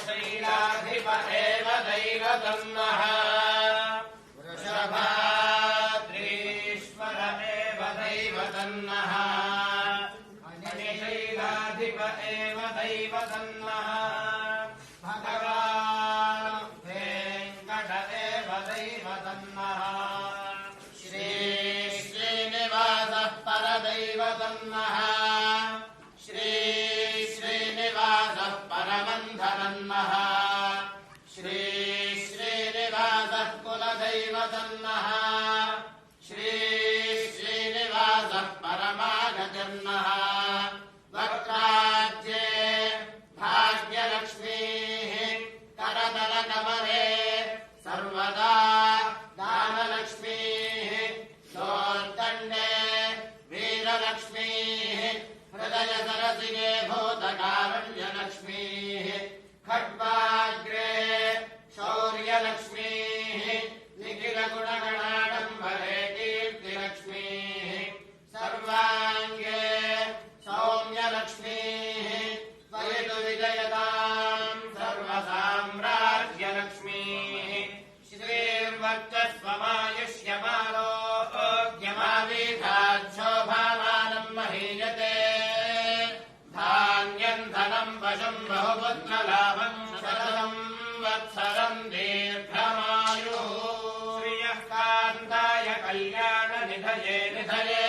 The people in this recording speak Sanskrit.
शैलाधिप एव दैवतन्नः वृषभाद्रीश्वर एव दैवतन्नः शैलाधिप एव दैवतन्नः भगवान् वेङ्कट एव दैवतन्नः श्रीनिवासः परदैवतन्नः श्रीनिवासः परमन्धनन्नः श्रीनिवासः कुलदैवतन्नः श्रीनिवासः परमागतिर्नः वक्त्राज्ये भाग्यलक्ष्मीः करतलकमले सर्वदा दानलक्ष्मीः दोर्दण्डे वीरलक्ष्मीः हृदय सरसिगे भूतकारुण्यलक्ष्मीः खड्वाग्रे शौर्यलक्ष्मीः निखिलगुणगणाडम्बरे कीर्तिलक्ष्मीः सर्वाङ्गे सौम्यलक्ष्मीः त्वयितु विजयताम् सर्वसाम्राज्यलक्ष्मीः श्रीर्वक्षस्वमायुष्यमारोग्यमावीधाच्छोभामानम् महीयते धान्यम् धनम् वशम् बहुपुत्रलाभम् शतम् वत्सरम् दीर्घमायुः श्रियः कान्ताय कल्याणनिधये निधये